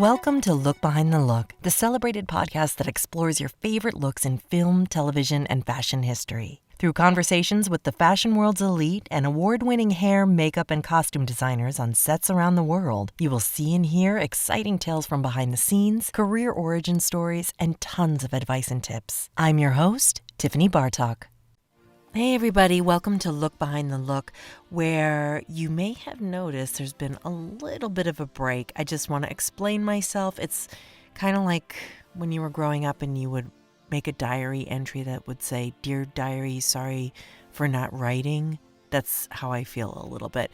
Welcome to Look Behind the Look, the celebrated podcast that explores your favorite looks in film, television, and fashion history. Through conversations with the fashion world's elite and award-winning hair, makeup, and costume designers on sets around the world, you will see and hear exciting tales from behind the scenes, career origin stories, and tons of advice and tips. I'm your host, Tiffany Bartok. Hey everybody, welcome to Look Behind the Look, where you may have noticed there's been a little bit of a break. I just want to explain myself. It's kind of like when you were growing up and you would make a diary entry that would say, "Dear Diary, sorry for not writing." That's how I feel a little bit.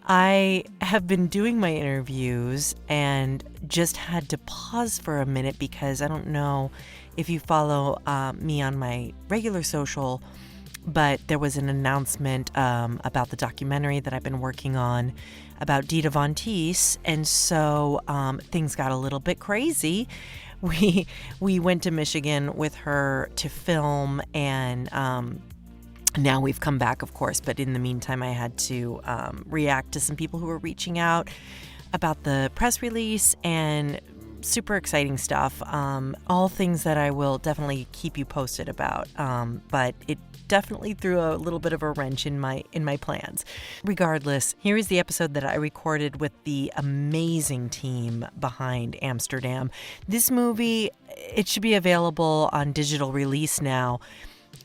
I have been doing my interviews and just had to pause for a minute because I don't know if you follow me on my regular social, but there was an announcement about the documentary that I've been working on about Dita Von Teese, and so things got a little bit crazy. We went to Michigan with her to film, and now we've come back, of course, but in the meantime, I had to react to some people who were reaching out about the press release and super exciting stuff. All things that I will definitely keep you posted about, but it definitely threw a little bit of a wrench in my plans. Regardless, here is the episode that I recorded with the amazing team behind Amsterdam. This movie, it should be available on digital release now.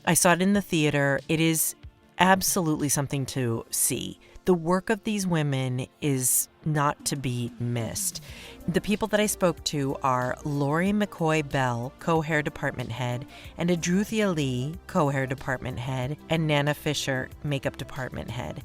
I saw it in the theater. It is absolutely something to see. The work of these women is not to be missed. The people that I spoke to are Lori McCoy-Bell, co-hair department head, and Adruitha Lee, co-hair department head, and Nana Fischer, makeup department head.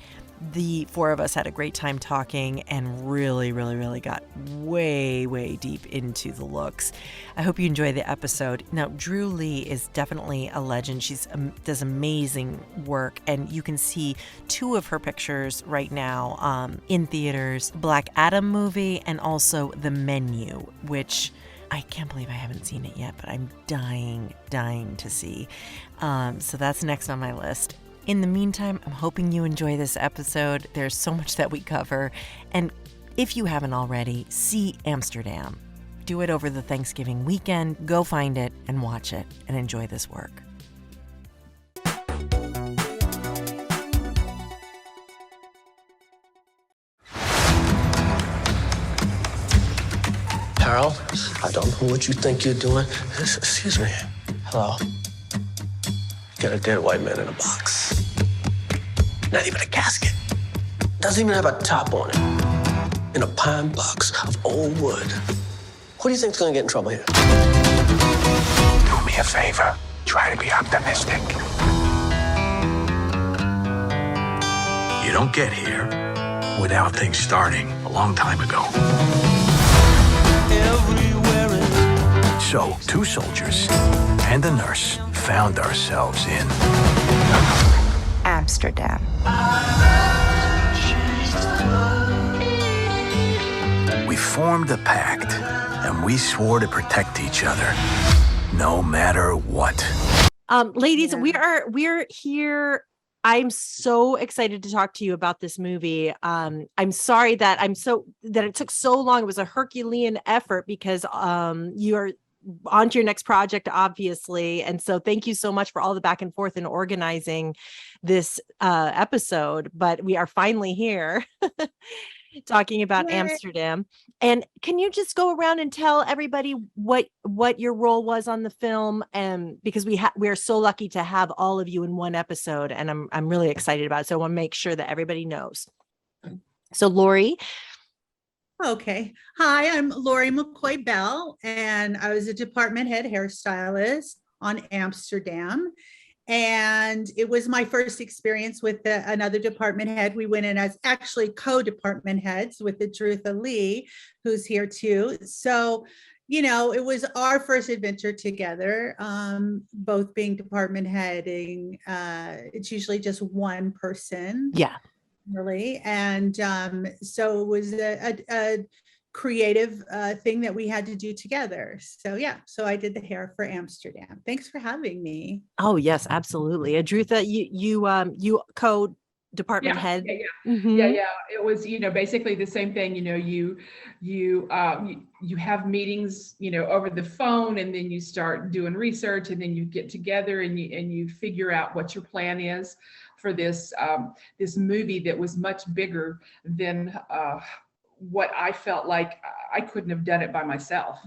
The four of us had a great time talking and really got way deep into the looks. I hope you enjoy the episode. Now, Drew Lee is definitely a legend. She does amazing work, and you can see two of her pictures right now in theaters, Black Adam movie and also The Menu, which I can't believe I haven't seen it yet, but I'm dying to see. So that's next on my list. In the meantime, I'm hoping you enjoy this episode. There's so much that we cover. And if you haven't already, see Amsterdam. Do it over the Thanksgiving weekend. Go find it and watch it and enjoy this work. Harold, I don't know what you think you're doing. Excuse me. Hello. Got a dead white man in a box. Not even a casket. Doesn't even have a top on it. In a pine box of old wood. Who do you think's gonna get in trouble here? Do me a favor. Try to be optimistic. You don't get here without things starting a long time ago. So, two soldiers and a nurse found ourselves in Amsterdam. We formed a pact, and we swore to protect each other, no matter what. Ladies, we're here. I'm so excited to talk to you about this movie. I'm sorry that it took so long. It was a Herculean effort because you are on to your next project, obviously. And so thank you so much for all the back and forth in organizing this episode. But we are finally here talking about Amsterdam. And can you just go around and tell everybody what your role was on the film? And because we are so lucky to have all of you in one episode, and I'm really excited about it. So I want to make sure that everybody knows. So Lori. Okay. Hi, I'm Lori McCoy-Bell, and I was a department head hairstylist on Amsterdam. And it was my first experience with another department head. We went in as actually co-department heads with Adruitha Lee, who's here too. So, it was our first adventure together, both being department heading. It's usually just one person. Yeah. Really. And so it was a creative thing that we had to do together. So so I did the hair for Amsterdam. Thanks for having me. Oh yes, absolutely. Adruitha, you department head. Yeah. It was, basically the same thing. You have meetings, over the phone, and then you start doing research, and then you get together and you figure out what your plan is for this movie that was much bigger than what I felt like I couldn't have done it by myself.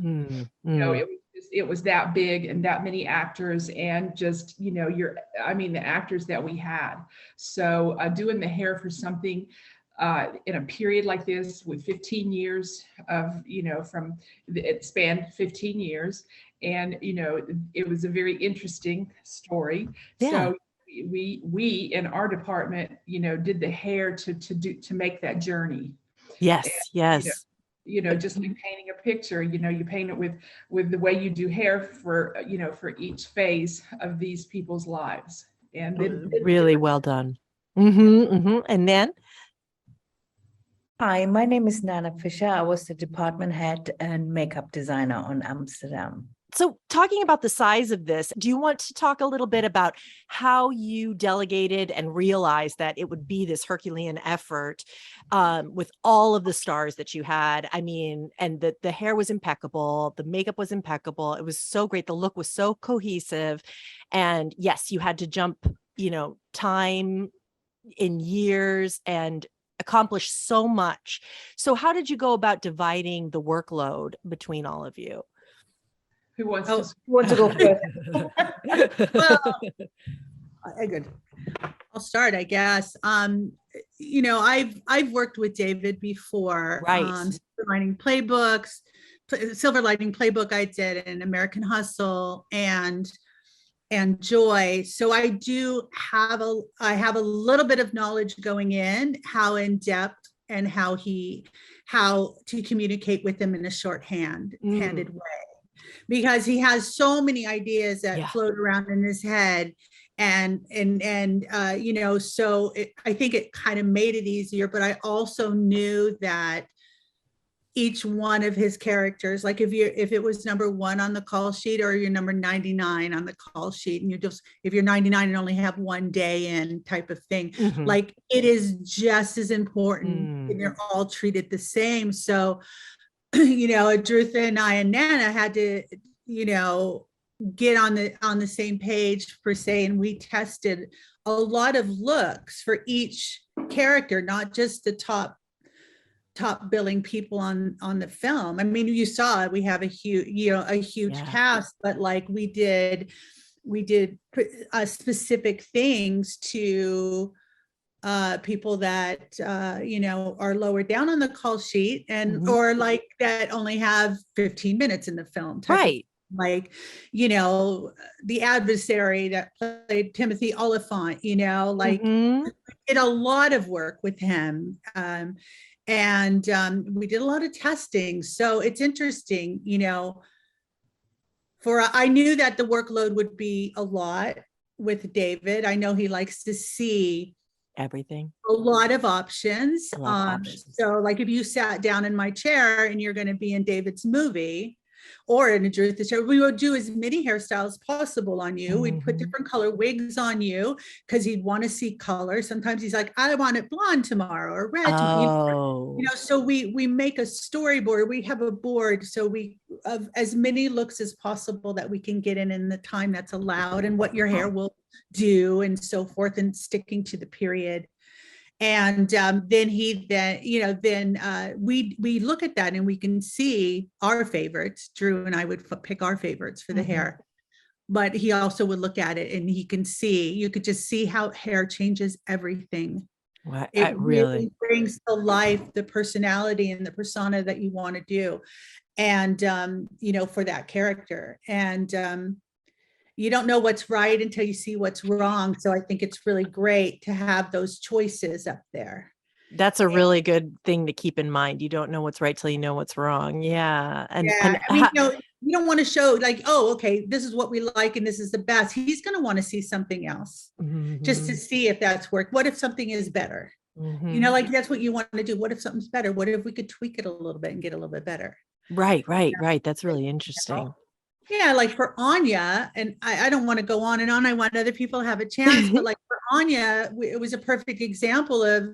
It was that big and that many actors, and just, the actors that we had. So doing the hair for something in a period like this with 15 years of, it spanned 15 years. And, it was a very interesting story. Yeah. So we in our department, did the hair to make that journey. Yes. And, yes. Just like painting a picture, you paint it with the way you do hair for each phase of these people's lives. And then really well done. And then? Hi, my name is Nana Fischer. I was the department head and makeup designer on Amsterdam. So talking about the size of this, do you want to talk a little bit about how you delegated and realized that it would be this Herculean effort with all of the stars that you had? I mean, and the hair was impeccable. The makeup was impeccable. It was so great. The look was so cohesive. And yes, you had to jump, time in years and accomplish so much. So how did you go about dividing the workload between all of you? Who wants to go first? Well, good. I'll start, I guess. I've worked with David before. Right. Silver Lining Playbook I did, and American Hustle and Joy. So I have a little bit of knowledge going in, how in depth and how to communicate with him in a shorthanded way. Because he has so many ideas that float around in his head, and so I think it kind of made it easier. But I also knew that each one of his characters, like if it was number 1 on the call sheet, or you're number 99 on the call sheet, and if you're 99 and only have one day in type of thing, like it is just as important, and you're all treated the same. So Adruitha and I and Nana had to, get on the same page per se, and we tested a lot of looks for each character, not just the top billing people on the film. I mean, you saw it, we have a huge cast, but like we did specific things to people that are lower down on the call sheet, and or like that only have 15 minutes in the film, right? Like the adversary that played Timothy Oliphant, like did a lot of work with him, and we did a lot of testing. So it's interesting, I knew that the workload would be a lot with David. I know he likes to see everything, a lot of options. Options. So like if you sat down in my chair and you're going to be in David's movie or in Adruitha's show, we would do as many hairstyles as possible on you. We'd put different color wigs on you because he'd want to see color. Sometimes he's like, I want it blonde tomorrow or red tomorrow. So we make a storyboard. We have a board, so we of as many looks as possible that we can get in the time that's allowed, and what your hair will do and so forth, and sticking to the period. And then we look at that and we can see our favorites. Drew and I would pick our favorites for the hair, but he also would look at it and you could just see how hair changes everything. Well, it really brings to life the personality and the persona that you want to do, and for that character. And you don't know what's right until you see what's wrong. So I think it's really great to have those choices up there. That's a really good thing to keep in mind. You don't know what's right till you know what's wrong. Yeah. And I mean, you don't want to show like, oh, okay, this is what we like and this is the best. He's going to want to see something else just to see if that's worked. What if something is better? Like that's what you want to do. What if something's better? What if we could tweak it a little bit and get a little bit better? Right. That's really interesting. Yeah, like for Anya, and I don't want to go on and on. I want other people to have a chance, but like for Anya, it was a perfect example of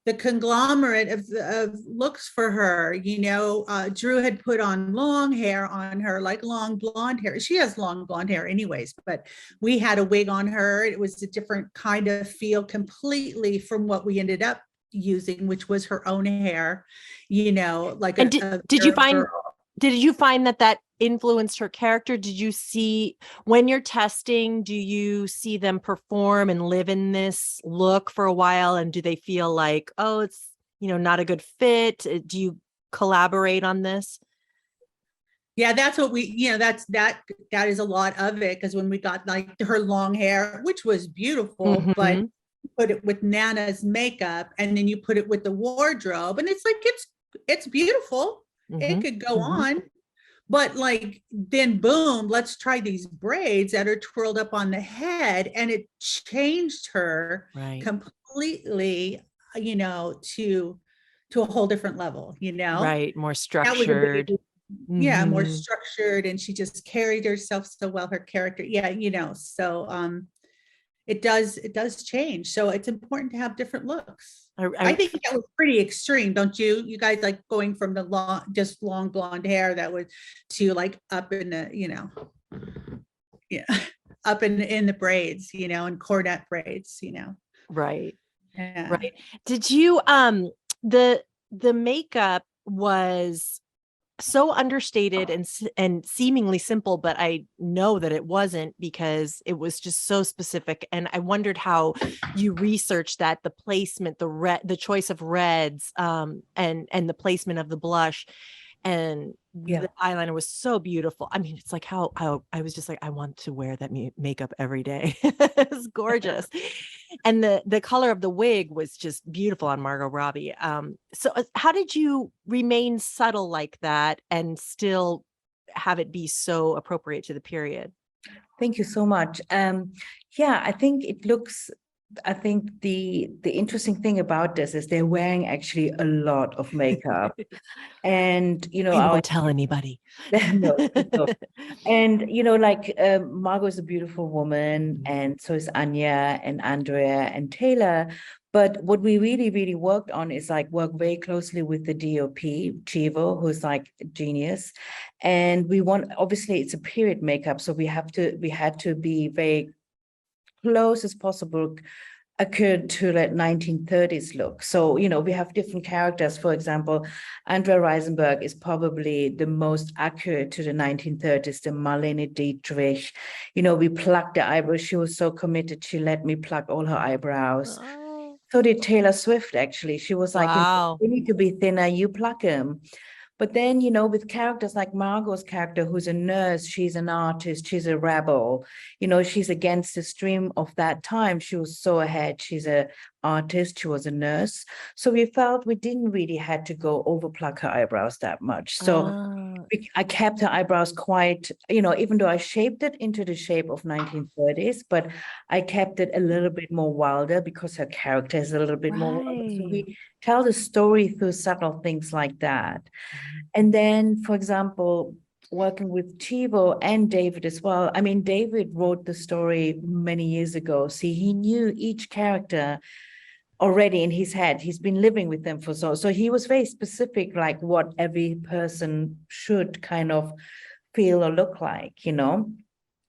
the conglomerate of looks for her. You know, Drew had put on long hair on her, like long blonde hair. She has long blonde hair anyways, but we had a wig on her. It was a different kind of feel completely from what we ended up using, which was her own hair, you know, like And did you find girl. did you find that influenced her character? Did you see, when you're testing, do you see them perform and live in this look for a while? And do they feel like, oh, it's, you know, not a good fit? Do you collaborate on this? Yeah, that's what we, you know, that is a lot of it. Because when we got like her long hair, which was beautiful, but put it with Nana's makeup, and then you put it with the wardrobe, and it's like it's beautiful. It could go on, but like then boom, let's try these braids that are twirled up on the head, and it changed her completely, you know, to a whole different level, you know. Right, more structured. Yeah, more structured, and she just carried herself so well, her character. Yeah, you know, so it does change. So it's important to have different looks. I think that was pretty extreme, don't you? You guys like going from the long blonde hair that was to like up in the, you know, yeah, up in the braids, you know, and cornet braids, you know. Right. Yeah. Right. Did you the makeup was so understated and seemingly simple, but I know that it wasn't, because it was just so specific. And I wondered how you researched that, the placement, the choice of reds, and the placement of the blush, and the eyeliner was so beautiful. I mean, it's like how I was just like, I want to wear that makeup every day. It's gorgeous. And the color of the wig was just beautiful on Margot Robbie. So how did you remain subtle like that and still have it be so appropriate to the period? Thank you so much. Yeah, I think the interesting thing about this is they're wearing actually a lot of makeup. And, you know, I won't tell anybody. No. And, you know, like Margot is a beautiful woman, and so is Anya and Andrea and Taylor. But what we really, really worked on is like work very closely with the DOP, Chivo, who's like a genius. And obviously it's a period makeup, so we had to be very close as possible occurred to that 1930s look. So, you know, we have different characters. For example, Andrea Riseborough is probably the most accurate to the 1930s, the Marlene Dietrich. You know, we plucked the eyebrows. She was so committed. She let me pluck all her eyebrows. Oh. So did Taylor Swift, actually. She was like, wow. You need to be thinner, you pluck him. But then, you know, with characters like Margot's character, who's a nurse, she's an artist, she's a rebel, you know, she's against the stream of that time. She was so ahead. She's an artist, she was a nurse. So we felt we didn't really had to go over pluck her eyebrows that much. So I kept her eyebrows quite, you know, even though I shaped it into the shape of 1930s, but I kept it a little bit more wilder because her character is a little bit more wilder. So we tell the story through subtle things like that. And then, for example, working with Chivo and David as well. I mean, David wrote the story many years ago. See, he knew each character already in his head. He's been living with them for so he was very specific, like what every person should kind of feel or look like, you know.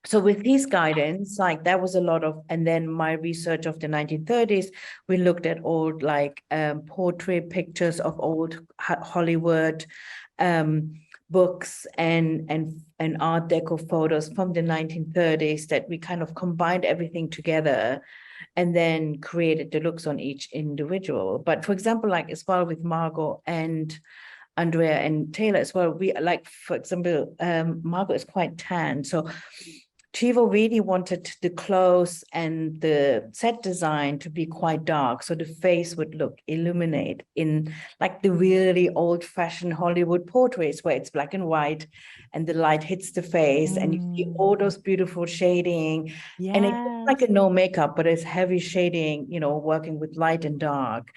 So with his guidance, like that was a lot of, and then my research of the 1930s, we looked at old like portrait pictures of old Hollywood books and Art Deco photos from the 1930s, that we kind of combined everything together and then created the looks on each individual. But for example, like as well with Margot and Andrea and Taylor as well, we like, for example, Margot is quite tan. So Chivo really wanted the clothes and the set design to be quite dark, so the face would look illuminate in like the really old-fashioned Hollywood portraits where it's black and white and the light hits the face and you see all those beautiful shading. And it's like a no makeup, but it's heavy shading, you know, working with light and dark.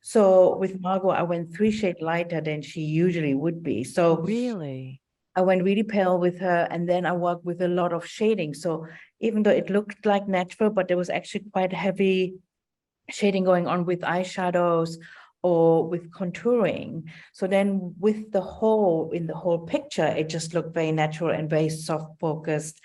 So with Margot, I went 3 shades lighter than she usually would be. So really, I went really pale with her, and then I worked with a lot of shading. So even though it looked like natural, but there was actually quite heavy shading going on with eyeshadows or with contouring. So then with the whole, in the whole picture, it just looked very natural and very soft focused.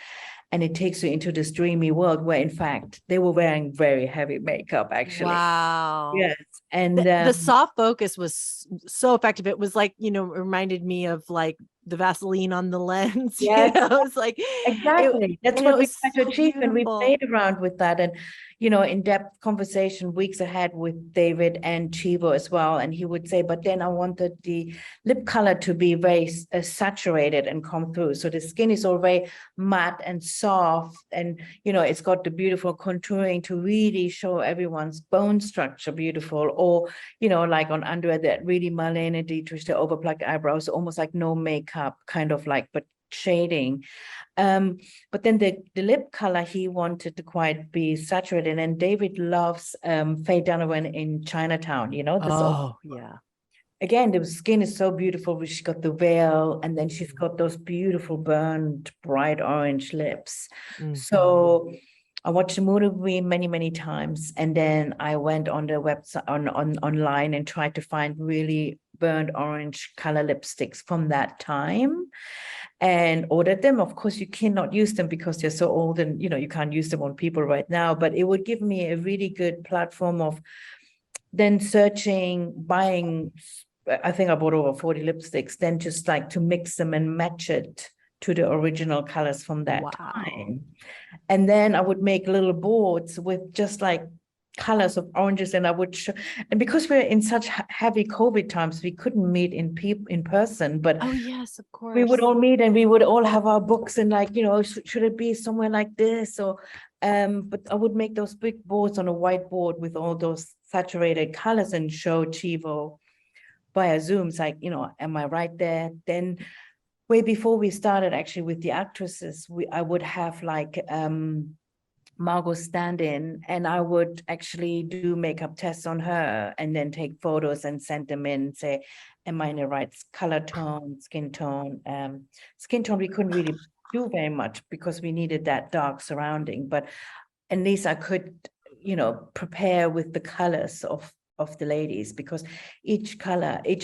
And it takes you into this dreamy world where in fact they were wearing very heavy makeup actually. Wow. Yes. And the soft focus was so effective. It was like, reminded me of like the Vaseline on the lens. Yes. It's like exactly. That's what we tried to achieve, and we beautiful. played around with that, and in-depth conversation weeks ahead with David and Chivo as well. And he would say, but then I wanted the lip color to be very saturated and come through. So the skin is all very matte and soft, and it's got the beautiful contouring to really show everyone's bone structure beautiful. Or like on Andrea, that really Marlene Dietrich, the overplucked eyebrows, almost like no makeup, kind of like, but shading. But then the lip color, he wanted to quite be saturated. And David loves Faye Dunaway in Chinatown, Oh, yeah. Again, the skin is so beautiful. She's got the veil, and then she's got those beautiful burned bright orange lips. So I watched the movie many, many times, and then I went on the website online and tried to find really burnt orange color lipsticks from that time and ordered them. Of course, you cannot use them because they're so old, and you can't use them on people right now, but it would give me a really good platform of then searching, buying. I think I bought over 40 lipsticks, then just like to mix them and match it to the original colors from that time. And then I would make little boards with just like colors of oranges, and I would show, and because we're in such heavy COVID times, we couldn't meet in person, but oh yes, of course, we would all meet and we would all have our books, and like, should it be somewhere like this, or but I would make those big boards on a whiteboard with all those saturated colors and show Chivo via Zooms, like, am I right there? Then way before we started actually with the actresses, I would have like Margot stand in, and I would actually do makeup tests on her and then take photos and send them in, say, am I in the right color tone, skin tone? Skin tone we couldn't really do very much because we needed that dark surrounding, but at least I could, prepare with the colors of the ladies, because each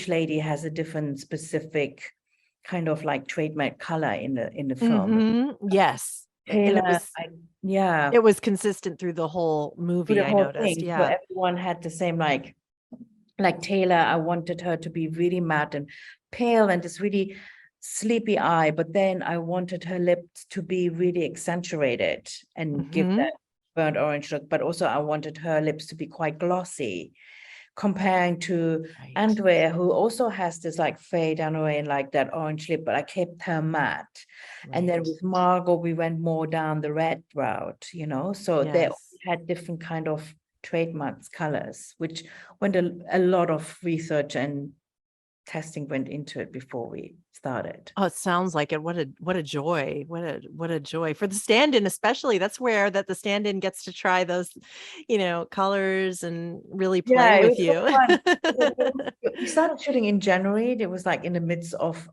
lady has a different specific kind of like trademark color in the film. Yes. Taylor, it was consistent through the whole movie. I noticed. Yeah. So everyone had the same, like Taylor, I wanted her to be really matte and pale and this really sleepy eye, but then I wanted her lips to be really accentuated and give that burnt orange look, but also I wanted her lips to be quite glossy, comparing to Andrea, who also has this like fade away and like that orange lip, but I kept her matte. And then with Margot, we went more down the red route, so they had different kind of trademarks colors, which went a lot of research and testing went into it before we started. Oh, it sounds like it. What a joy. What a joy for the stand-in, especially. That's where the stand-in gets to try those, colors and really play with you. We started shooting in January. It was like in the midst of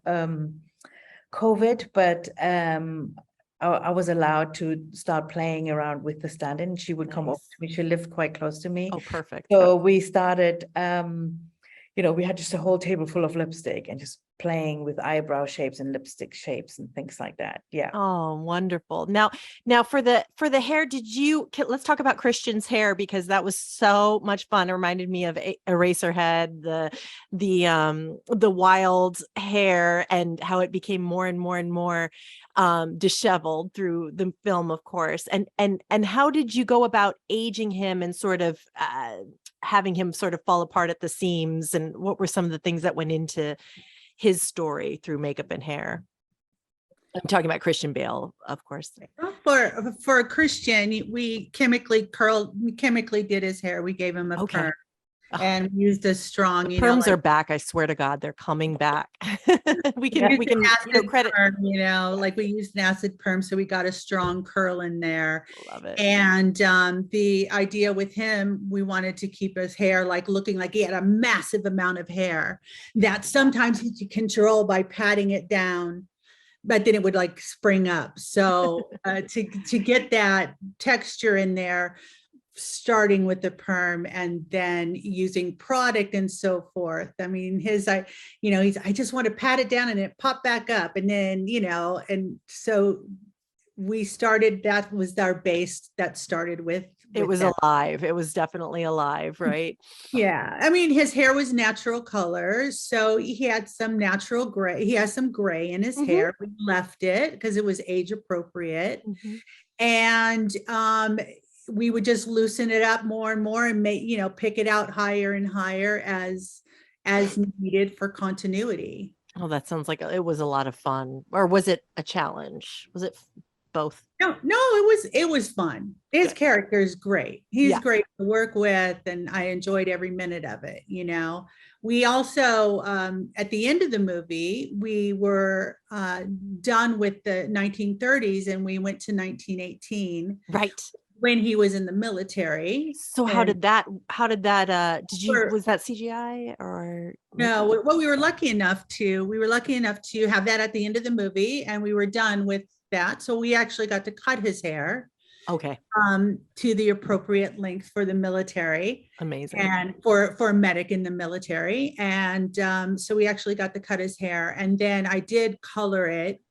COVID, but I was allowed to start playing around with the stand-in. She would come up to me. She lived quite close to me. Oh, perfect. So we started we had just a whole table full of lipstick and just playing with eyebrow shapes and lipstick shapes and things like that. Yeah. Oh, wonderful. Now for the hair, let's talk about Christian's hair, because that was so much fun. It reminded me of Eraserhead, the wild hair, and how it became more and more and more disheveled through the film, of course. And how did you go about aging him and sort of having him sort of fall apart at the seams, and what were some of the things that went into his story through makeup and hair? I'm talking about Christian Bale, of course. For Christian, we chemically did his hair. We gave him a perm. And we used a strong, perms are back. I swear to God, they're coming back. we can credit, perm, like we used an acid perm, so we got a strong curl in there. Love it. And the idea with him, we wanted to keep his hair like looking like he had a massive amount of hair that sometimes he could control by patting it down but then it would like spring up. So to get that texture in there, starting with the perm and then using product and so forth. I mean, I just want to pat it down and it pop back up. And then, and so that was our base that started with It was that. alive. It was definitely alive, right? Yeah. I mean, his hair was natural color. So he had some natural gray. He has some gray in his hair. We left it because it was age appropriate. And we would just loosen it up more and more and pick it out higher and higher as needed for continuity. Oh, that sounds like it was a lot of fun. Or was it a challenge? Was it both? No, it was fun. His character is great. He's great to work with, and I enjoyed every minute of it. We also, at the end of the movie, we were done with the 1930s and we went to 1918. Right. When he was in the military. So was that CGI or? No, well, we were lucky enough to have that at the end of the movie, and we were done with that. So we actually got to cut his hair. Okay. To the appropriate length for the military. Amazing. And for a medic in the military. And so we actually got to cut his hair, and then I did color it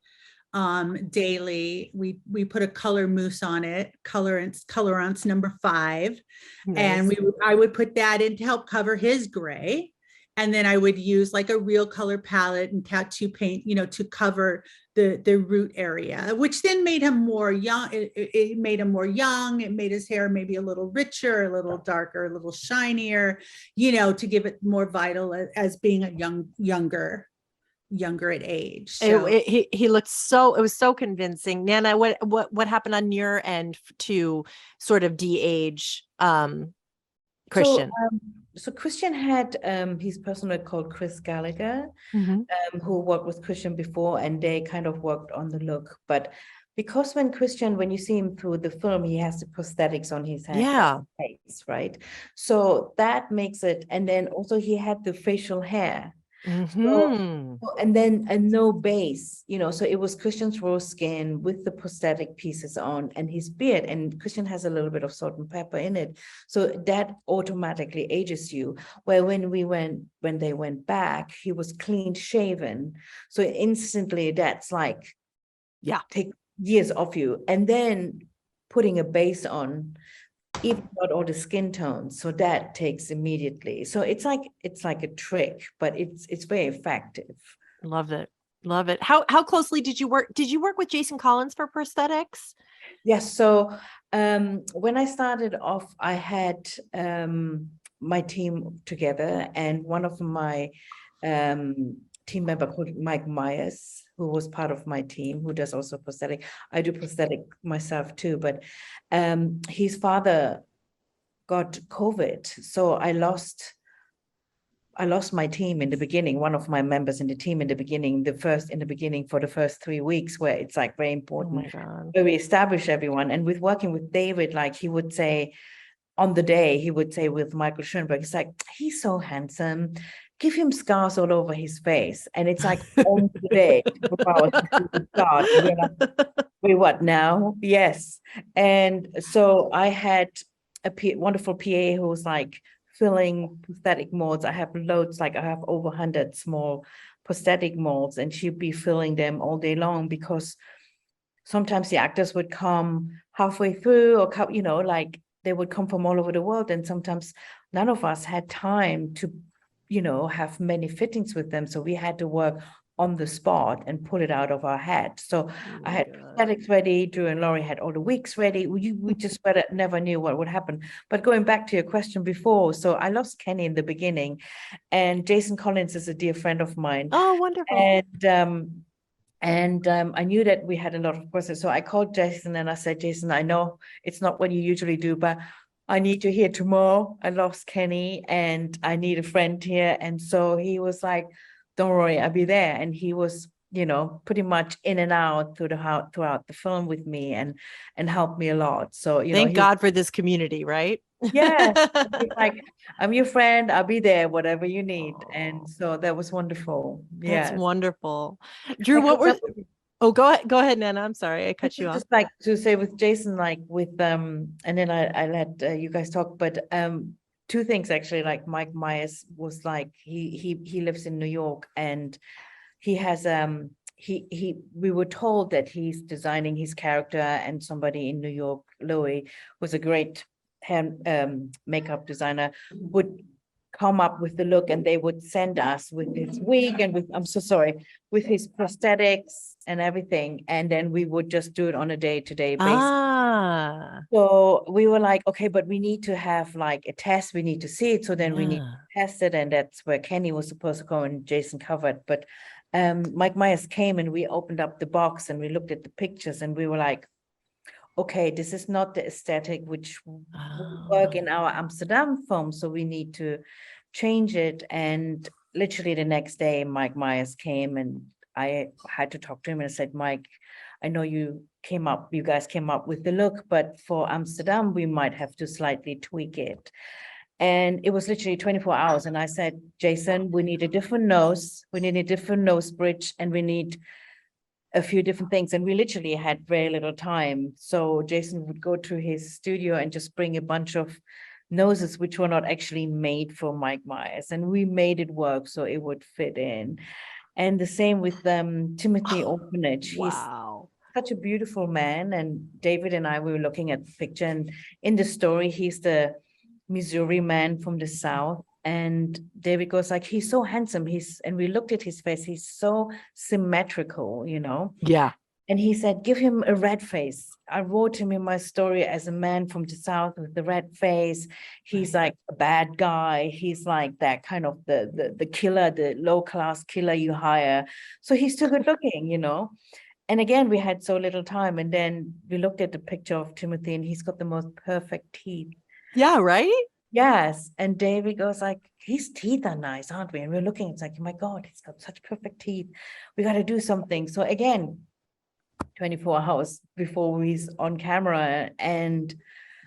daily. We put a color mousse on it, colorants number 5. Nice. And I would put that in to help cover his gray. And then I would use like a real color palette and tattoo paint, to cover the root area, which then made him more young. It made him more young. It made his hair maybe a little richer, a little darker, a little shinier, to give it more vital as being a younger at age. So he looked it was so convincing. Nana, what happened on your end to sort of de-age Christian? So Christian had his personal called Chris Gallagher, who worked with Christian before, and they kind of worked on the look. But because when you see him through the film, he has the prosthetics on his head, face, right? So that makes it, and then also he had the facial hair. So, and then no base, so it was Christian's raw skin with the prosthetic pieces on and his beard, and Christian has a little bit of salt and pepper in it, so that automatically ages you. Where when they went back, he was clean shaven, so instantly that's like take years off you, and then putting a base on, even not all the skin tones, so that takes immediately. So it's like a trick, but it's very effective. Love it. How closely did you work with Jason Collins for prosthetics? Yes. So when I started off, I had my team together, and one of my team member called Mike Myers, who was part of my team, who does also prosthetic. I do prosthetic myself too, but his father got COVID. So I lost my team in the beginning, one of my members in the team in the beginning, for the first 3 weeks, where it's like very important where we establish everyone. And with working with David, like he would say on the day, he would say with Michael Schoenberg, it's like, he's so handsome, give him scars all over his face. And it's like on the day, wait, what now? Yes. And so I had a wonderful PA who was like filling prosthetic molds. I have loads, like I have over 100 small prosthetic molds, and she'd be filling them all day long, because sometimes the actors would come halfway through, or like they would come from all over the world, and sometimes none of us had time to have many fittings with them, so we had to work on the spot and pull it out of our head. So I had prosthetics ready, Drew and Laurie had all the wigs ready. We just never knew what would happen. But going back to your question before, so I lost Kenny in the beginning, and Jason Collins is a dear friend of mine. Oh, wonderful. And I knew that we had a lot of questions. So I called Jason and I said, Jason, I know it's not what you usually do, but I need you here tomorrow. I lost Kenny and I need a friend here. And so he was like, don't worry, I'll be there. And he was, pretty much in and out throughout the film with me and helped me a lot. So, thank God for this community, right? Yeah. Like, I'm your friend. I'll be there, whatever you need. And so that was wonderful. Yeah. That's wonderful. Drew, Oh, go ahead, Nana. I'm sorry, I cut you off. Just like to say with Jason, like with and then I let you guys talk, but two things actually. Like Mike Myers was like he lives in New York, and he has we were told that he's designing his character, and somebody in New York, Louis, was a great makeup designer, would come up with the look, and they would send us with his wig and with, I'm so sorry, with his prosthetics and everything, and then we would just do it on a day-to-day basis. So we were like, okay, but we need to have like a test, we need to see it, so then we need to test it, and that's where Kenny was supposed to go and Jason covered. But Mike Myers came, and we opened up the box and we looked at the pictures, and we were like, okay, this is not the aesthetic which will work in our Amsterdam film, so we need to change it. And literally the next day, Mike Myers came, and I had to talk to him, and I said, Mike, I know you guys came up with the look, but for Amsterdam, we might have to slightly tweak it. And it was literally 24 hours. And I said, Jason, we need a different nose, we need a different nose bridge, and we need a few different things. And we literally had very little time. So Jason would go to his studio and just bring a bunch of noses, which were not actually made for Mike Myers. And we made it work so it would fit in. And the same with Timothy Orphanage. Wow. He's such a beautiful man. And David and I, we were looking at the picture, and in the story, he's the Missouri man from the South. And David goes like, he's so handsome. And we looked at his face. He's so symmetrical, you know? Yeah. And he said, give him a red face. I wrote him in my story as a man from the South with the red face. He's like a bad guy. He's like that kind of the killer, the low class killer you hire. So he's too good looking, you know? And again, we had so little time. And then we looked at the picture of Timothy, and he's got the most perfect teeth. Yeah, right? Yes. And David goes like, his teeth are nice, aren't we? And we're looking, it's like, oh my God, he's got such perfect teeth. We got to do something. So again, 24 hours before he's on camera. And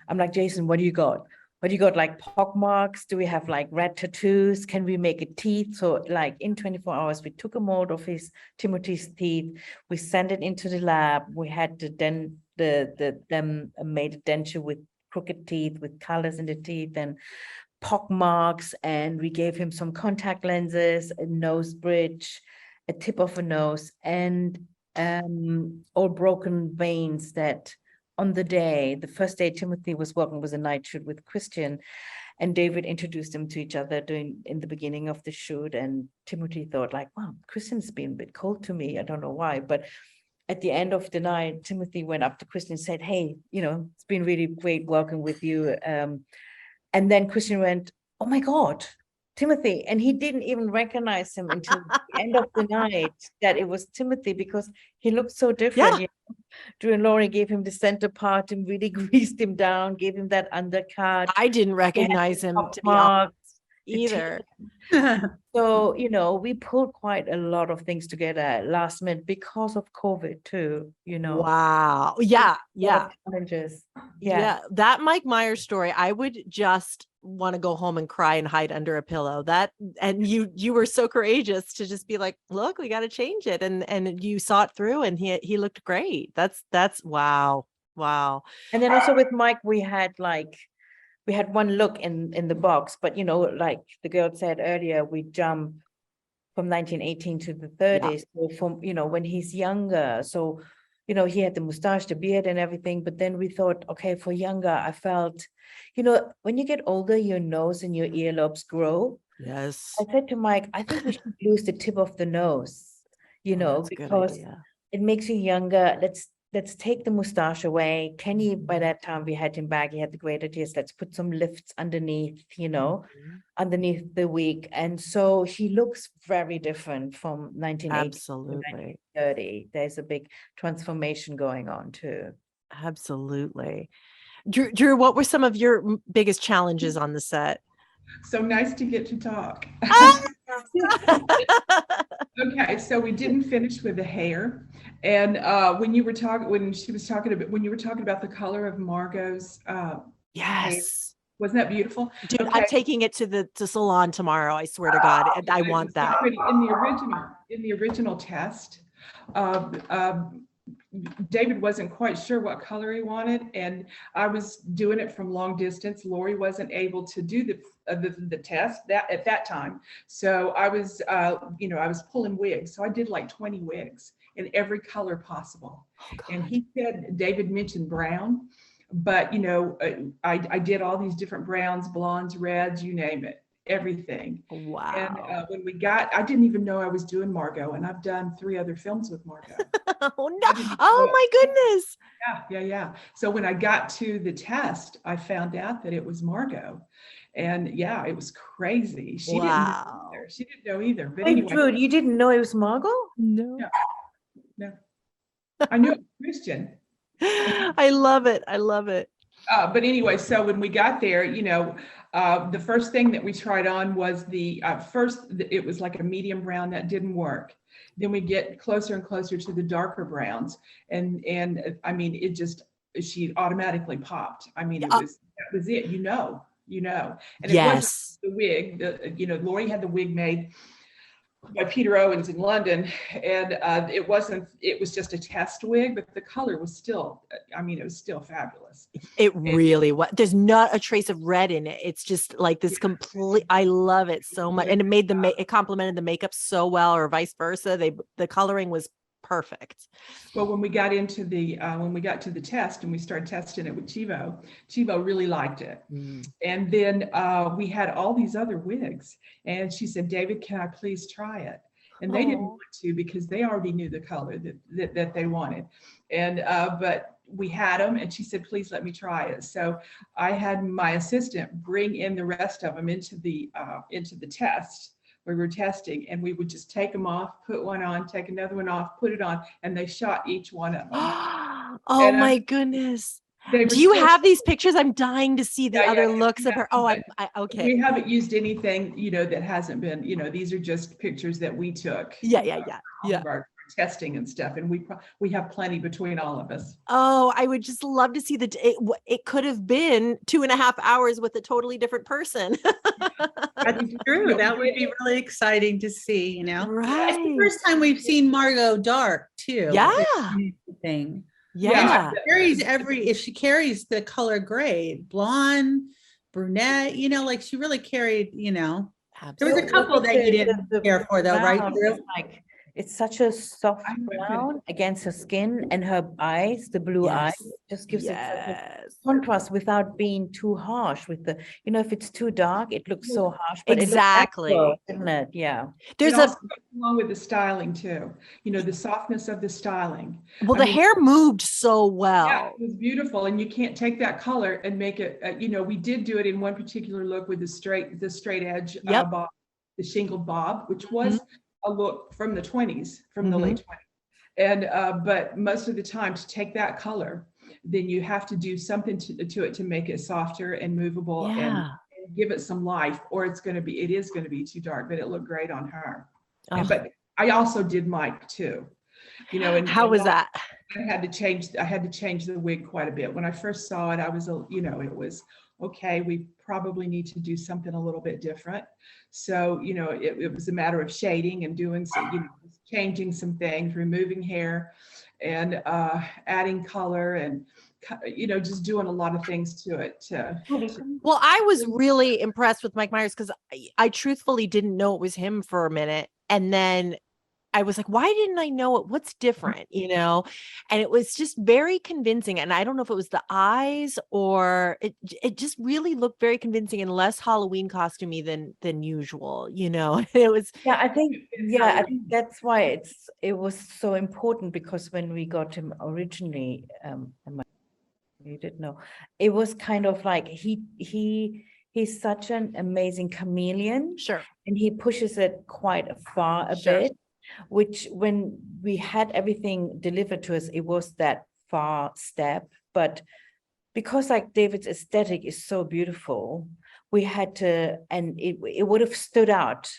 I'm like, Jason, what do you got? What do you got? Like pock marks? Do we have like red tattoos? Can we make it teeth? So like in 24 hours, we took a mold of Timothy's teeth. We sent it into the lab. We had to then them made a denture with crooked teeth, with colors in the teeth and pock marks. And we gave him some contact lenses, a nose bridge, a tip of a nose, and all broken veins that on the first day Timothy was working was a night shoot with Christian, and David introduced them to each other in the beginning of the shoot. And Timothy thought like, wow, Christian's been a bit cold to me. I don't know why, but at the end of the night, Timothy went up to Christian and said, hey, you know, it's been really great working with you. And then Christian went, oh my God, Timothy. And he didn't even recognize him until the end of the night that it was Timothy, because he looked so different. Yeah. You know? Drew and Laurie gave him the center part and really greased him down, gave him that undercut. I didn't recognize him, to be honest, either. So, you know, we pulled quite a lot of things together last minute because of COVID too, you know. Wow. Yeah. Yeah. Challenges. Yeah. That Mike Myers story, I would just want to go home and cry and hide under a pillow. And you were so courageous to just be like, look, we got to change it. And you saw it through, and he looked great. That's wow. Wow. And then also with Mike, we had one look in the box, but you know, like the girl said earlier, we jump from 1918 to the 30s. So from, you know, when he's younger. So, you know, he had the mustache, the beard and everything. But then we thought, okay, for younger, I felt, you know, when you get older, your nose and your earlobes grow. Yes. I said to Mike, I think we should lose the tip of the nose, you know, because it makes you younger. Let's take the mustache away. Kenny, by that time we had him back. He had the great ideas. Let's put some lifts underneath, you know, underneath the wig. And so he looks very different from 1980 Absolutely. to 1930. There's a big transformation going on too. Absolutely. Drew, what were some of your biggest challenges on the set? So nice to get to talk. Okay, so we didn't finish with the hair, and when you were talking about the color of Margot's yes, hair, wasn't that beautiful? Dude, okay. I'm taking it to the salon tomorrow. I swear to God, I want that. So pretty. In the original test, David wasn't quite sure what color he wanted, and I was doing it from long distance. Lori wasn't able to do the test at that time, so I was I was pulling wigs. So I did like 20 wigs in every color possible. And he said David mentioned brown, but I did all these different browns, blondes, reds, you name it. Everything. Wow. And when I didn't even know I was doing Margot, and I've done 3 other films with Margot. Oh no! Oh my goodness! Yeah. So when I got to the test, I found out that it was Margot, and yeah, it was crazy. She didn't know either. But Wait, anyway, Drew, you didn't know it was Margot? No. No. I knew it was Christian. I love it. I love it. But anyway, so when we got there, the first thing that we tried on was it was like a medium brown that didn't work. Then we get closer and closer to the darker browns. And I mean, she automatically popped. I mean, that was it, And it wasn't the wig, Lori had the wig made by Peter Owens in London, and it was just a test wig, but the color was still, it was still fabulous. It really was. There's not a trace of red in it. It's just like this complete, I love it so much. And it made it complemented the makeup so well, or vice versa. The coloring was perfect. Well, when we got to the test and we started testing it with Chivo really liked it. And then we had all these other wigs, and she said, David, can I please try it? And they didn't want to, because they already knew the color that they wanted. And but we had them, and she said, please let me try it. So I had my assistant bring in the rest of them into the test. We were testing, and we would just take them off, put one on, take another one off, put it on, and they shot each one of them. Oh my goodness. Do you have these pictures? I'm dying to see the other looks of her. Oh, okay. We haven't used anything, that hasn't been, these are just pictures that we took. Yeah. Our testing and stuff, and we have plenty between all of us. Oh, I would just love to see it could have been 2.5 hours with a totally different person. That's true. That would be really exciting to see, Right. It's the first time we've seen Margot dark too. Yeah. Thing. Yeah. If she carries the color grade, blonde, brunette, like she really carried, there was a couple that you didn't care for though, right? It's such a soft brown against her skin, and her eyes, the blue eyes, just gives it such a contrast without being too harsh with the, if it's too dark, it looks so harsh. But exactly. It looks natural, isn't it? Yeah. There's along with the styling too, the softness of the styling. Well, the hair moved so well. Yeah, it was beautiful. And you can't take that color and make it, we did do it in one particular look with the straight edge bob, the shingled bob, which was a look from the 20s, from the late 20s. And but most of the time, to take that color, then you have to do something to it to make it softer and movable and give it some life, or it is going to be too dark. But it looked great on her. But I also did Mike too, and how was that? I had to change the wig quite a bit. When I first saw it, I was it was okay, we probably need to do something a little bit different. So, it was a matter of shading and doing some, changing some things, removing hair and adding color and, just doing a lot of things to it. Well, I was really impressed with Mike Myers because I truthfully didn't know it was him for a minute. And then I was like, why didn't I know it? What's different, And it was just very convincing. And I don't know if it was the eyes or it just really looked very convincing and less Halloween costumey than usual, It was. I think that's why it was so important, because when we got him originally, you didn't know, it was kind of like he's such an amazing chameleon. Sure. And he pushes it quite far a bit. Which when we had everything delivered to us, it was that far step. But because David's aesthetic is so beautiful, we had to, and it would have stood out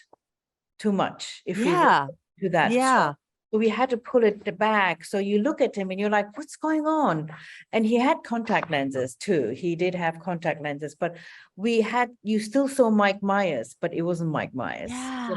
too much if we do that. Yeah. So we had to pull it back. So you look at him and you're like, what's going on? And he had contact lenses too. He did have contact lenses, but you still saw Mike Myers, but it wasn't Mike Myers. Yeah.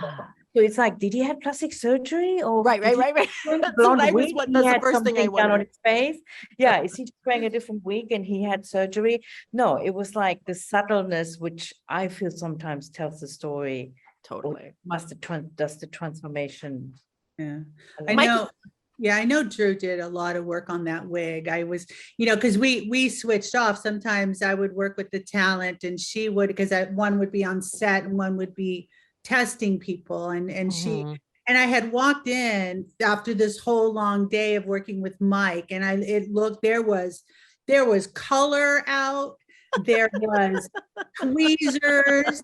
So it's like, did he have plastic surgery or Right. did he That's wearing a what blonde I was. wig? What He that's the had first thing I something done on wondered. his face. Yeah, is he just wearing a different wig and he had surgery? No, it was like the subtleness, which I feel sometimes tells the story. Totally. Does the transformation. Yeah, I I Mike- know. Yeah, I know Drew did a lot of work on that wig. I was, because we switched off. Sometimes I would work with the talent and she would, because one would be on set and one would be testing people. And she, Mhm. and I had walked in after this whole long day of working with Mike, and there was color out, there was tweezers,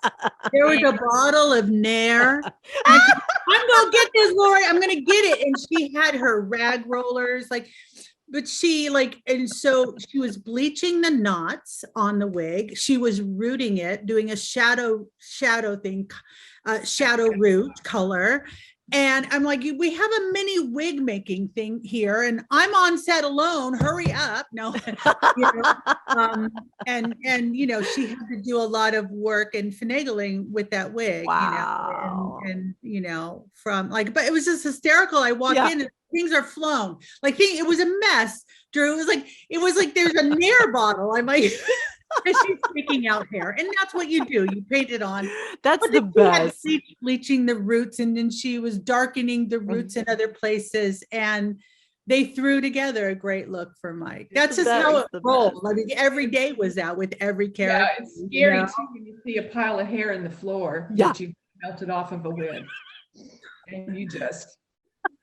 there was a bottle of Nair. And I said, I'm gonna get this, Lori. I'm gonna get it. And she had her rag rollers, but and so she was bleaching the knots on the wig. She was rooting it, doing a shadow thing, shadow root color. And I'm like, we have a mini wig making thing here, and I'm on set alone. Hurry up. No, and she had to do a lot of work and finagling with that wig, Wow. and from but it was just hysterical. I walk in and things are flown. It was a mess, Drew. It was like there's a Nair bottle. I'm like, and she's taking out hair, and that's what you do. You paint it on. That's But the then she had best. bleaching the roots, and then she was darkening the roots in other places, and they threw together a great look for Mike. That's just That how is it the rolled. I mean, every day was that with every Yeah, character. it's scary too when you see a pile of hair in the floor Yeah. that you melted off of a wig. And you just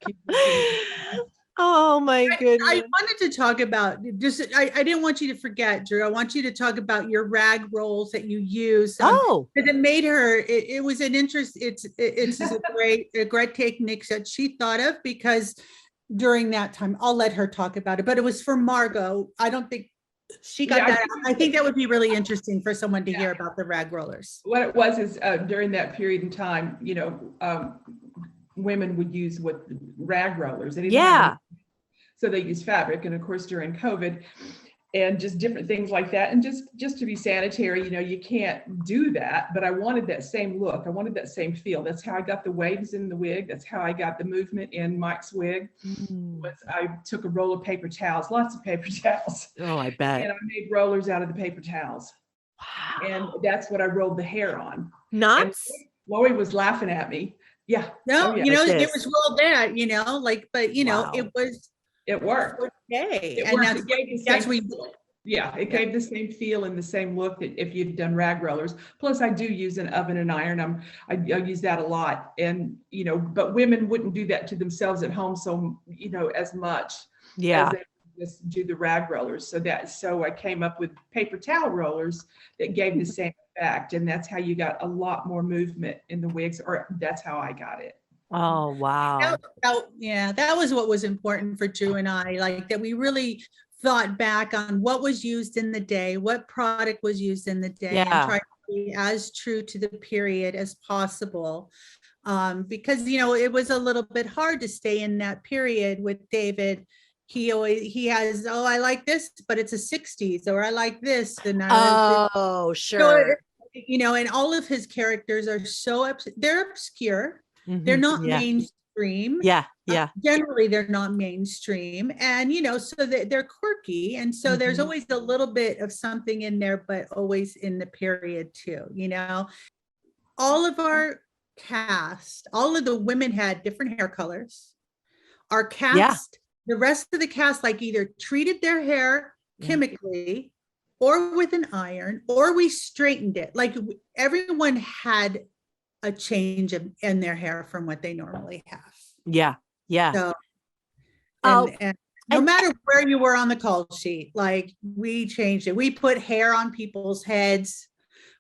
keep looking. Oh my goodness. I wanted to talk about I didn't want you to forget, Drew. I want you to talk about your rag rolls that you use. Oh, Because it made her, it was an interest. It's a great technique that she thought of, because during that time, I'll let her talk about it, but it was for Margot. I don't think she got that. I think that would be really interesting for someone to hear about the rag rollers. What it was is during that period in time, women would use rag rollers. They didn't have so they use fabric, and of course during COVID and just different things like that, and just to be sanitary, you can't do that. But I wanted that same look. I wanted that same feel. That's how I got the waves in the wig. That's how I got the movement in Mike's wig. Was I took a roll of paper towels, lots of paper towels. oh, I bet. And I made rollers out of the paper towels. Wow. And that's what I rolled the hair on. Nuts. And Lori was laughing at me. Yeah. No, Oh, yeah. there was rolled that, but Wow. It worked. Okay. It And worked. that's It gave the that's same what yeah, it gave the same feel and the same look that if you'd done rag rollers. Plus, I do use an oven and iron. I use that a lot, and but women wouldn't do that to themselves at home, so as much Yeah. as they just do the rag rollers. So I came up with paper towel rollers that gave the same effect, and that's how you got a lot more movement in the wigs, or that's how I got it. Oh, wow. that was what was important for Drew and I, that we really thought back on what was used in the day, what product was used in the day, and tried to be as true to the period as possible. Because it was a little bit hard to stay in that period with David. He has, I like this, but it's a 60s, or I like this, and Sure. and all of his characters are they're obscure. They're not mainstream. Yeah. Generally, they're not mainstream. And, so they're quirky. And so there's always a little bit of something in there, but always in the period too, all of our cast, all of the women had different hair colors. Our cast, the rest of the cast, either treated their hair chemically or with an iron, or we straightened it. Everyone had a change in their hair from what they normally have. Yeah. So, and no and- matter where you were on the call sheet, we changed it. We put hair on people's heads.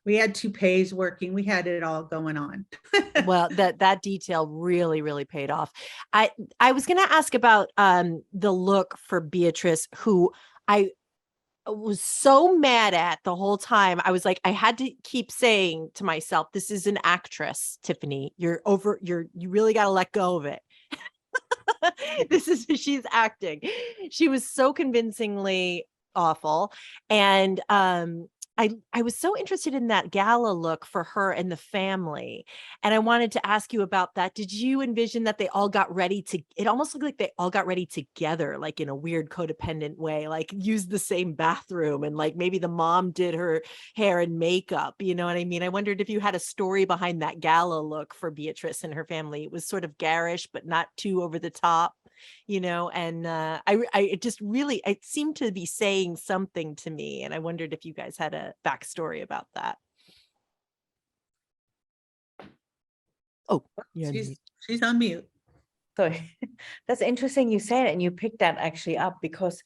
We had toupees working. We had it all going on. Well, that detail really, really paid off. I was going to ask about the look for Beatrice, who I was so mad at the whole time. I was like, I had to keep saying to myself, this is an actress, Tiffany. You really got to let go of it. She's acting. She was so convincingly awful. And I was so interested in that gala look for her and the family. And I wanted to ask you about that. Did you envision that they all got ready to, it almost looked like they all got ready together, like in a weird codependent way, like used the same bathroom and like maybe the mom did her hair and makeup. You know what I mean? I wondered if you had a story behind that gala look for Beatrice and her family. It was sort of garish, but not too over the top. And it just really, it seemed to be saying something to me. And I wondered if you guys had a backstory about that. Oh, yeah. She's on mute. Sorry, that's interesting you said it, and you picked that actually up, because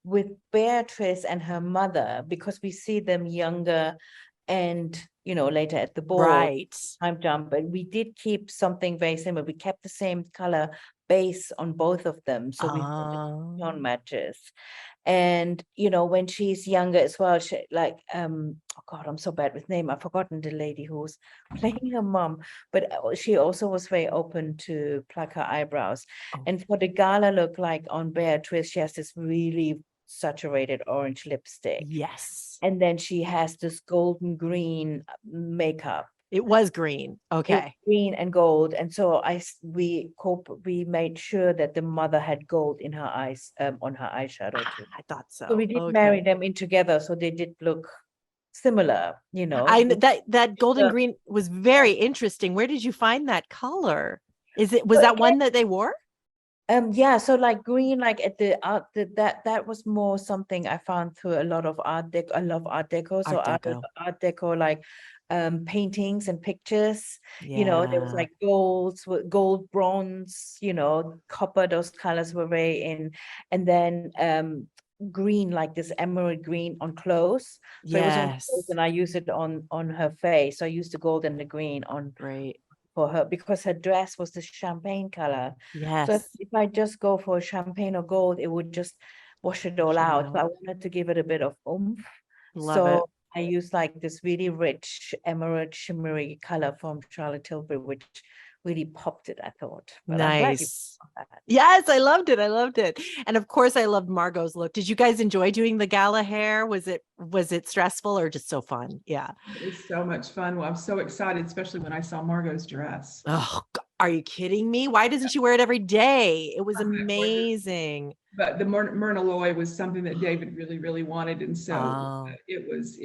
with Beatrice and her mother, because we see them younger and later at the ball, Right. time jump, but we did keep something very similar. We kept the same color base on both of them, so we tone matches. And when she's younger as well, she oh God, I'm so bad with name. I've forgotten the lady who was playing her mom, but she also was very open to pluck her eyebrows. And for the gala look, like on Beatrice, she has this really saturated orange lipstick. Yes. And then she has this golden green makeup. It was green. Okay. Green and gold. And so we made sure that the mother had gold in her eyes, on her eyeshadow too. I thought so. So we did marry them in together, so they did look similar, that golden green was very interesting. Where did you find that color? Was that one that they wore? Yeah, so like green, like at the art, that was more something I found through a lot of art deco. I love art deco. So art deco, like paintings and pictures. There was like gold, bronze, copper, those colors were very in. And then green, like this emerald green on clothes. So it was on clothes, and I used it on her face. So I used the gold and the green on for her, because her dress was the champagne color. Yes. So if I just go for champagne or gold, it would just wash it all out. But I wanted to give it a bit of oomph. Love it. I used like this really rich emerald shimmery color from Charlotte Tilbury, which really popped it, I thought. But nice. Yes, I loved it. I loved it. And of course I loved Margot's look. Did you guys enjoy doing the gala hair? Was it stressful or just so fun? Yeah. It was so much fun. Well, I'm so excited, especially when I saw Margot's dress. Oh, are you kidding me? Why doesn't she wear it every day? It was amazing. But the Myrna Loy was something that David really, really wanted. And so it was,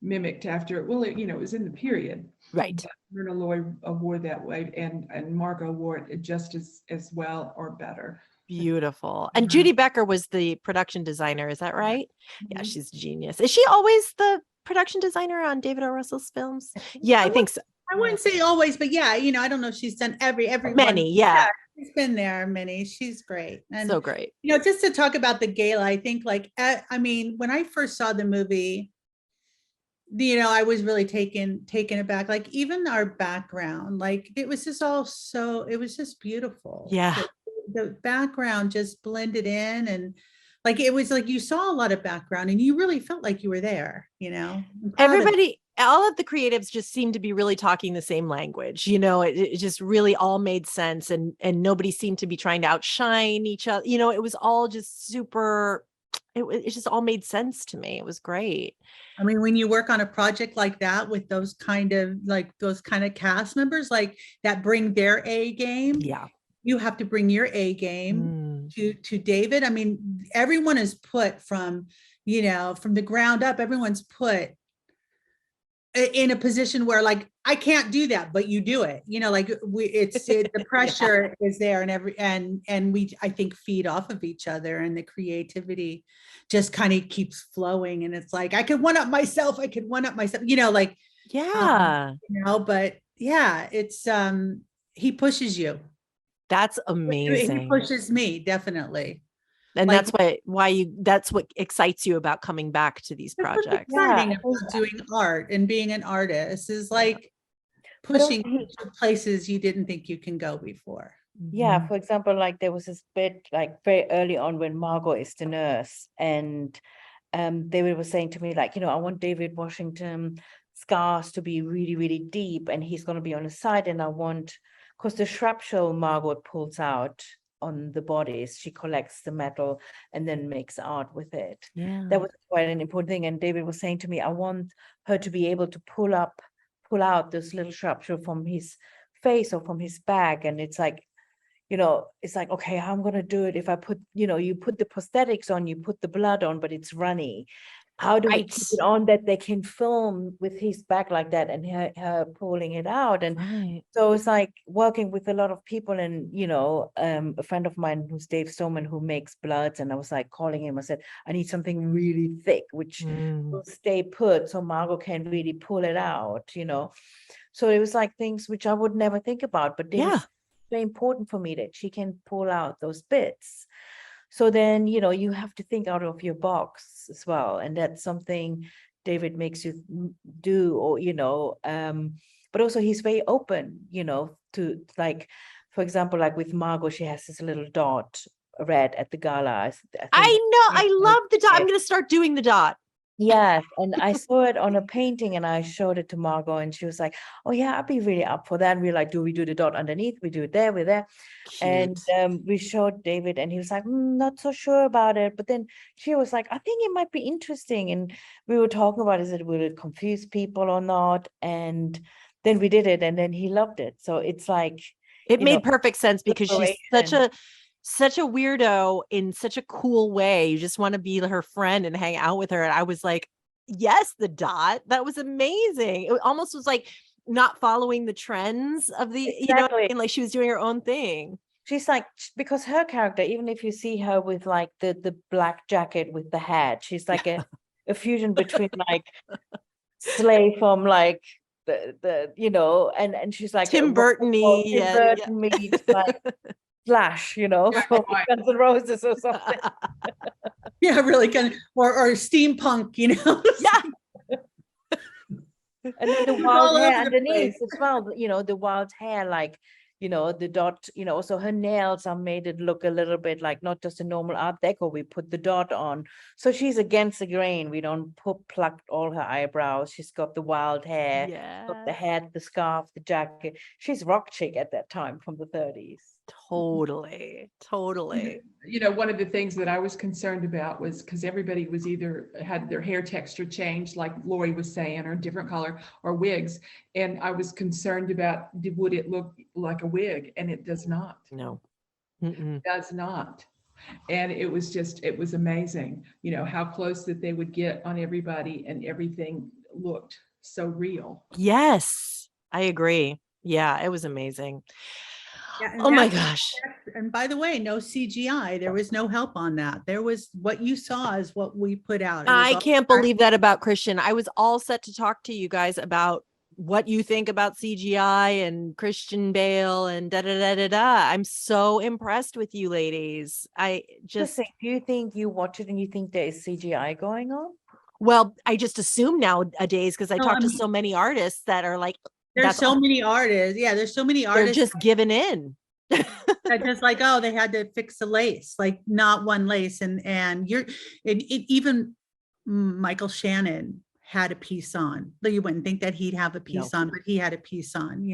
mimicked after, well, it was in the period. Right. But Myrna Loy wore that way, and Margot wore it just as well or better. Beautiful. And Judy Becker was the production designer. Is that right? Yeah, she's genius. Is she always the production designer on David O. Russell's films? Yeah, I think so. I wouldn't say always, but yeah, I don't know if she's done every many. one. Yeah. She's been there many. She's great. And so great. Just to talk about the gala, I think when I first saw the movie, I was really taken aback. Like even our background, like it was just it was just beautiful. Yeah. The background just blended in, and like it was like you saw a lot of background and you really felt like you were there, Everybody, all of the creatives just seemed to be really talking the same language. It just really all made sense, and nobody seemed to be trying to outshine each other. It was all just super, it just all made sense to me. It was great. I mean, when you work on a project like that with those kind of cast members like that bring their A game. Yeah. You have to bring your A game to David. I mean, everyone is put from the ground up, everyone's put in a position where like, I can't do that, but you do it, the pressure is there, and we, I think, feed off of each other, and the creativity just kind of keeps flowing. And it's like, I could one up myself. Yeah. But yeah, it's, he pushes you. That's amazing. He pushes me, definitely. And that's what excites you about coming back to these projects. Exciting about doing art and being an artist is like pushing you to places you didn't think you can go before. Yeah, for example, like there was this bit like very early on when Margot is the nurse, and David was saying to me, like, I want David Washington scars to be really, really deep, and he's going to be on the side, and I want, because the shrapnel Margot pulls out on the bodies. She collects the metal and then makes art with it. Yeah. That was quite an important thing. And David was saying to me, I want her to be able to pull out this little sculpture from his face or from his back. And it's like, it's like, okay, how I'm going to do it if I put, you put the prosthetics on, you put the blood on, but it's runny. How do we keep it on that they can film with his back like that and her pulling it out? And so it's like working with a lot of people, and, a friend of mine who's Dave Stoneman, who makes bloods. And I was like calling him, I said, I need something really thick, which will stay put so Margot can really pull it out, So it was like things which I would never think about, but it's very important for me that she can pull out those bits. So then, you have to think out of your box as well. And that's something David makes you do, or, but also he's very open, to, like, for example, like with Margot, she has this little dot red at the gala. I know. I love the dot. I'm going to start doing the dot. Yes, and I saw it on a painting and I showed it to Margot and she was like, oh yeah, I'd be really up for that. And we're like, do we do the dot underneath? We do it there, we're there. Cute. And we showed David and he was like, not so sure about it. But then she was like, I think it might be interesting. And we were talking about, will it confuse people or not? And then we did it and then he loved it. So it's like, it made perfect sense because she's such a weirdo in such a cool way. You just want to be her friend and hang out with her. And I was like, yes, the dot. That was amazing. It almost was like not following the trends of the, and like she was doing her own thing. She's like, because her character, even if you see her with like the black jacket with the hat, she's like a fusion between like Slay from like the and she's like Tim Burton-y. Tim Burton meets like Flash, from Guns N' Roses or something. Yeah, really kind of, or steampunk, Yeah. And then the wild hair underneath as well, the wild hair, like, the dot, so her nails are made it look a little bit like not just a normal Art Deco, we put the dot on. So she's against the grain. We don't pluck all her eyebrows. She's got the wild hair, got the hat, the scarf, the jacket. She's rock chick at that time from the 30s. Totally. One of the things that I was concerned about was because everybody was either had their hair texture changed, like Lori was saying, or a different color, or wigs. And I was concerned about, would it look like a wig? And it does not. No. It does not. And it was amazing, how close that they would get on everybody, and everything looked so real. Yes, I agree. Yeah, it was amazing. Yeah, oh my gosh. And by the way, no CGI. There was no help on that. There was, what you saw is what we put out. I can't believe that about Christian. I was all set to talk to you guys about what you think about CGI and Christian Bale and I'm so impressed with you ladies. I just do you think you watch it and you think there is CGI going on? Well, I just assume nowadays, because I talk to so many artists that are like, there's so many artists. Yeah, there's so many artists. They're just giving in. That just like, oh, they had to fix the lace, like not one lace. And even Michael Shannon had a piece on. You wouldn't think that he'd have a piece on, but he had a piece on.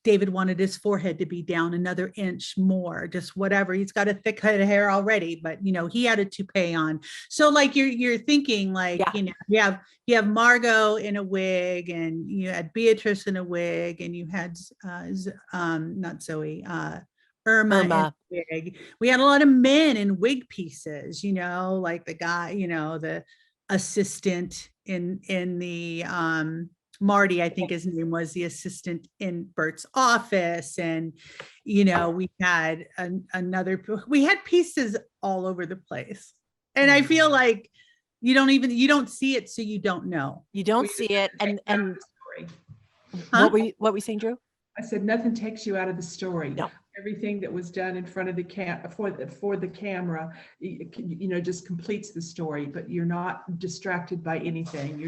David wanted his forehead to be down another inch more, just whatever. He's got a thick head of hair already, but he had a toupee on. So like you're thinking like, you have Margot in a wig, and you had Beatrice in a wig, and you had not Zoe, Irma in a wig. We had a lot of men in wig pieces, like the guy, the assistant in the Marty, I think his name was, the assistant in Bert's office. And we had we had pieces all over the place. And I feel like you don't see it, so you don't know. You don't see it. And what were you saying, Drew? I said nothing takes you out of the story. No. Everything that was done in front of the for the camera, just completes the story. But you're not distracted by anything.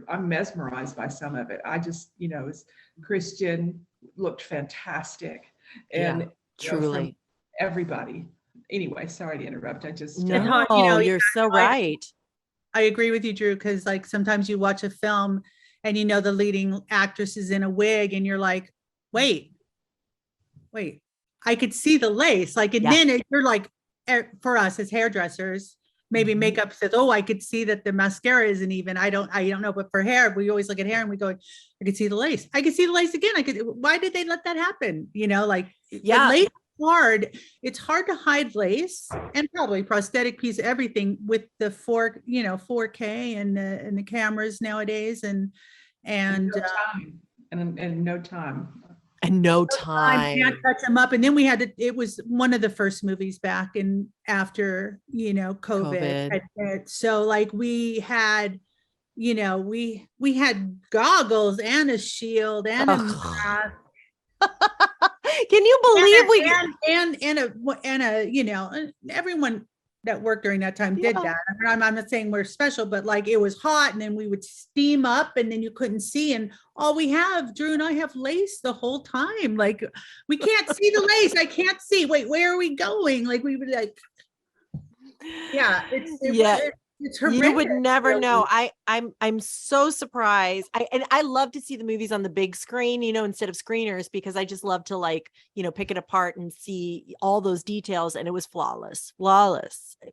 I'm mesmerized by some of it. I just, Christian looked fantastic, and truly everybody. Anyway, sorry to interrupt. You're so right. I agree with you, Drew, because like sometimes you watch a film and the leading actress is in a wig, and you're like, wait, I could see the lace. Like, and Yeah. then you're like, for us as hairdressers, maybe Mhm. makeup says, oh, I could see that the mascara isn't even. I don't know. But for hair, we always look at hair and we go, I could see the lace. I could see the lace again. Why did they let that happen? You know, like Yeah. the lace is hard. It's hard to hide lace and probably prosthetic piece, everything with the 4K and the cameras nowadays. And no time. And no time. And no I time. can't touch them up. And then we had to, it was one of the first movies back and after, COVID. had hit. So like we had, we had goggles and a shield and a Ugh. mask Can you believe we and a, everyone that worked during that time did Yeah. that. I'm not saying we're special, but like it was hot and then we would steam up and then you couldn't see. And all we have, Drew and I have lace the whole time. Like we can't see the lace. I can't see. Wait, where are we going? Like we would like, yeah, it's horrendous. You would never know. I'm so surprised. I love to see the movies on the big screen, instead of screeners, because I just love to pick it apart and see all those details. And it was flawless.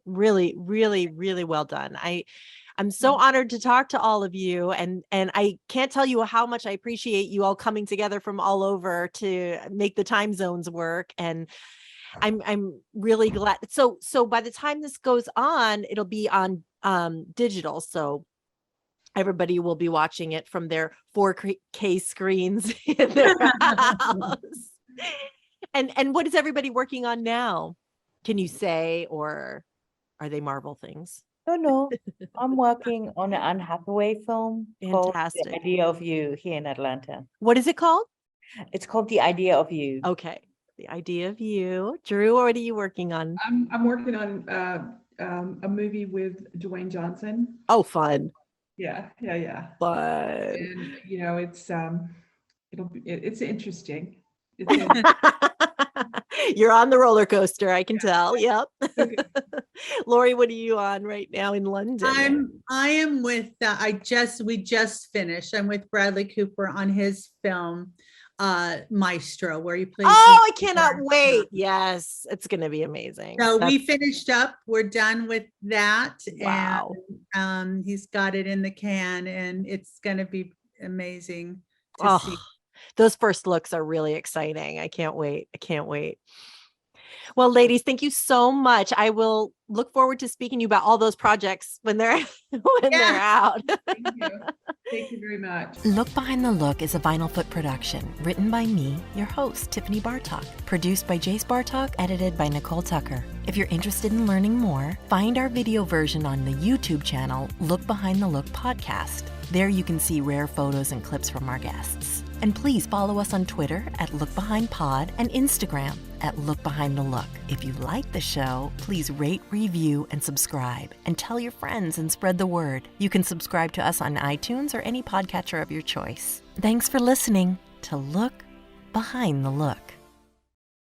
Really, really, really well done. I'm so honored to talk to all of you. And I can't tell you how much I appreciate you all coming together from all over to make the time zones work. And I'm really glad. So by the time this goes on, it'll be on digital. So everybody will be watching it from their 4K screens in their house. And what is everybody working on now? Can you say, or are they Marvel things? No, I'm working on an Anne Hathaway film called Fantastic. The Idea of You here in Atlanta. What is it called? It's called The Idea of You. Okay. The Idea of You. Drew, what are you working on? I'm working on a movie with Dwayne Johnson. Oh, fun. Yeah. Fun. And it's interesting. You're on the roller coaster, I can tell. Yep. Lori, what are you on right now in London? I am with we just finished. I'm with Bradley Cooper on his film Maestro, where he plays. Oh, I cannot wait. Yes, it's gonna be amazing. So we finished up. We're done with that. Wow. And he's got it in the can and it's gonna be amazing to see. Those first looks are really exciting. I can't wait. Well, ladies, thank you so much. I will look forward to speaking to you about all those projects when they're they're out. Thank you very much. Look Behind the Look is a Vinyl Foot production, written by me, your host, Tiffany Bartok, produced by Jace Bartok, edited by Nicole Tucker. If you're interested in learning more, find our video version on the YouTube channel, Look Behind the Look Podcast. There you can see rare photos and clips from our guests. And please follow us on Twitter at LookBehindPod and Instagram at LookBehindTheLook. If you like the show, please rate, review, and subscribe. And tell your friends and spread the word. You can subscribe to us on iTunes or any podcatcher of your choice. Thanks for listening to Look Behind the Look.